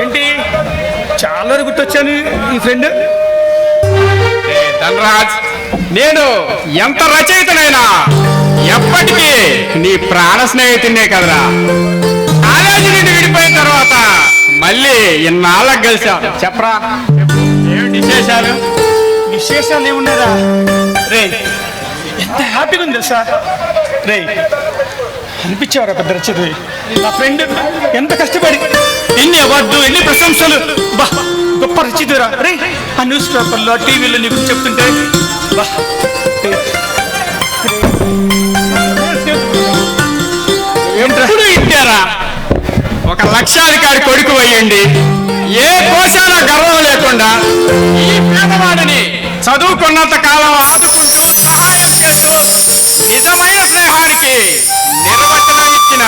ఏంటి చాలా గుర్తొచ్చాను ఈ ఫ్రెండ్ ధనరాజ్. నేను ఎంత రచయితనైనా ఎప్పటికీ నీ ప్రాణ స్నేహితున్నే కదరా. కాలేజీ నుండి విడిపోయిన తర్వాత మళ్ళీ ఇన్నాళ్ళకి కలిసాం. చెప్పరా ఏమిటి విశేషాలు? విశేషాలు ఏమున్నారా రే? ఎంత హ్యాపీగా ఉంది తెలుసా రే? అనిపించేవారా పెద్ద రచయిత నా ఫ్రెండ్ ఎంత కష్టపడి ఎన్ని అవార్డు ఎన్ని ప్రశంసలు. బా గొప్ప రచయితరా రే. ఆ న్యూస్ పేపర్లో టీవీలో నీకు చెప్తుంటే బా. ఎప్పుడు ఇట్టారా? ఒక లక్షాధికారి కొడుకు అయ్యండి ఏ కోశాల గర్వం లేకుండా ఈ పేదవాడిని చదువుకున్నంత కాలం ఆదుకుంటూ సహాయం చేస్తూ నిజమైన స్నేహానికి నిర్వచనం ఇచ్చిన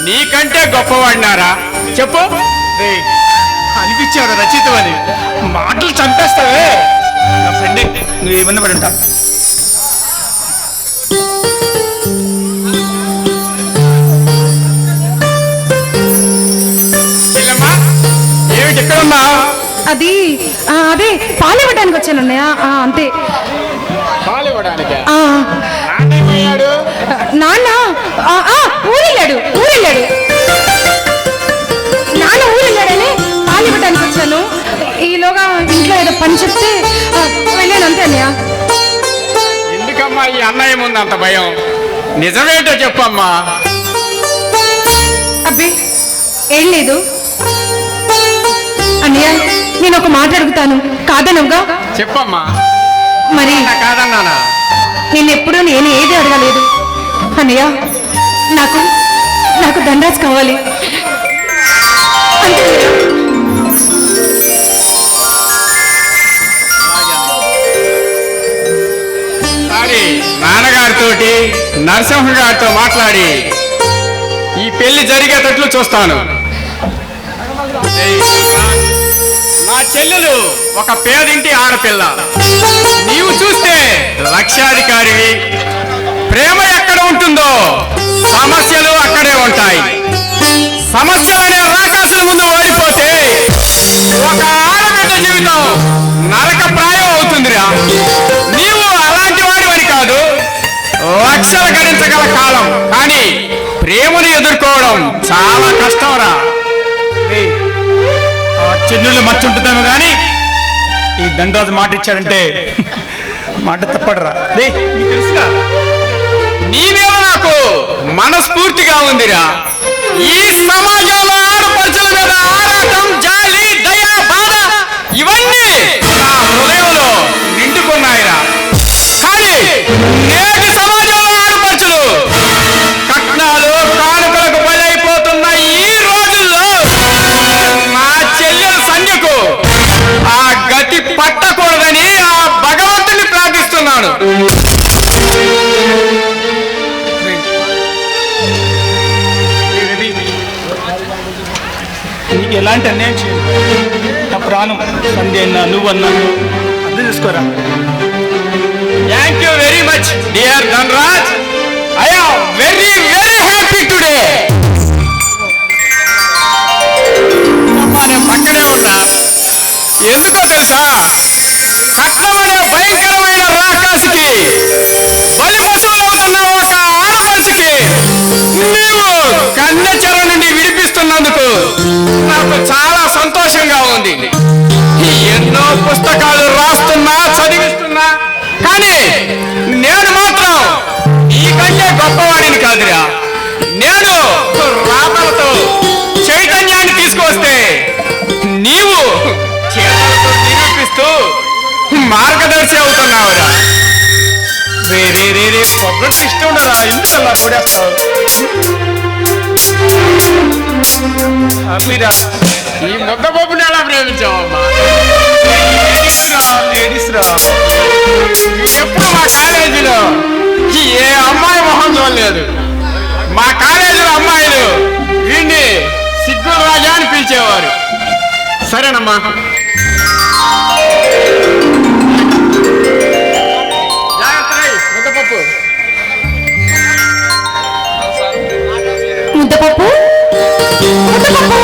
నీకంటే గొప్పవాడినారా చెప్పు? అనిపించావు రచయితం అని మాటలు చంపేస్తావే. నా ఫ్రెండే నువ్వు ఏమన్నా పడి ఉంటా. ఏమిటి ఎక్కడున్నా? అది అదే పాలు ఇవ్వడానికి వచ్చాను అన్నయ్య. అంతే. పాలు ఇవ్వడానికి? నాన్న ఊరెళ్ళాడు. నాన్న ఊరెళ్ళాడని పాలు ఇవ్వడానికి వచ్చాను. ఈలోగా ఇంట్లో ఏదో పని చెప్తే వెళ్ళాను అంతే అన్నయ్య. ఎందుకమ్మా ఈ అన్నయ్య ముందు అంత భయం? నిజమేంటో చెప్పమ్మా. అబ్బే ఏం లేదు అన్నయ్య. నేను ఒక మాట అడుగుతాను కాదనవుగా? చెప్పమ్మా. మరి కాదన్నానా? నేనెప్పుడు నేను ఏది అడగలేదు అన్నయ్య. నాకు ధనరాజ్ కావాలి అంతే. సారీ నాన్నగారితో నరసింహ గారితో మాట్లాడి ఈ పెళ్లి జరిగేటట్లు చూస్తాను. నా చెల్లెలు ఒక పేదింటి ఆడపిల్ల. నీవు చూస్తే లక్షాధికారివి. ప్రేమ ఎక్కడ ఉంటుందో సమస్యలు అక్కడే ఉంటాయి. సమస్యలనే రాకాసుల ముందు ఓడిపోతే ఒక ఆడబిడ్డ జీవితం నరక ప్రాయం అవుతుందిరా. నీవు అలాంటి వాడివని కాదు, లక్షలు గడించగల కాలం. కానీ ప్రేమను ఎదుర్కోవడం చాలా కష్టంరా. చెన్నుళ్ళు మర్చుంటుందేమో కానీ ఈ దండరాజు మాట ఇచ్చాడంటే మాట తప్పడరా. నీకు తెలుసుగా నీవే నాకు మనస్ఫూర్తిగా ఉందిరా. ఈ సమాజంలో ఆడపడుచుల మీద ఆరాటం, జాలి, దయ, బాధ ఇవన్నీ నా హృదయంలో నిండుకున్నాయిరా. కానీ నేటి సమాజంలో ఆడపడుచులు కట్నాలు కానుకలకు బలైపోతున్న ఈ రోజుల్లో నా చెల్లెల సంధ్యకు ఆ గతి పట్టకూడదని ఆ భగవంతుని ప్రార్థిస్తున్నాను. నీకు ఎలాంటి అన్యాయం చేయదు. నా ప్రాణం సంధ్య అన్నా నువ్వన్నా అర్థం చేసుకోరా. Thank you very much dear Dhanraj. I am very very happy today. నేను పక్కనే ఉన్నా. ఎందుకో తెలుసా? కట్నం అనే భయంకరమైన రాకాసికి బలి పశువులవుతున్న ఒక ఆడపడుచుకి నీవు కన్నెచెర నుండి విడిపిస్తున్నందుకు నాకు చాలా సంతోషంగా ఉంది. ఎన్నో పుస్తకాలు రాస్తున్నా, చదివిస్తున్నా, కానీ నేను మాత్రం నీకంటే గొప్పవాడిని కాదురా. నేను రాతలతో చైతన్యాన్ని తీసుకొస్తే నీవు చేతులతో నిరూపిస్తూ మార్గదర్శి అవుతున్నావురా. రే పొగట్టు ఇష్టం ఉండదా? ఎందుకు అలా కొడేస్తావు? హ్యాపీరా. ఈ ముద్దపప్పుని ఎలా ప్రేమించావమ్మా? లేడీస్ రా. ఎప్పుడు మా కాలేజీలో ఏ అమ్మాయి మొహం చూడలేదు. మా కాలేజీలో అమ్మాయిలు వీడిని సిగ్గుల రాజా అని పిలిచేవారు. సరేనమ్మా. ముద్దపప్పు ముద్దపప్పు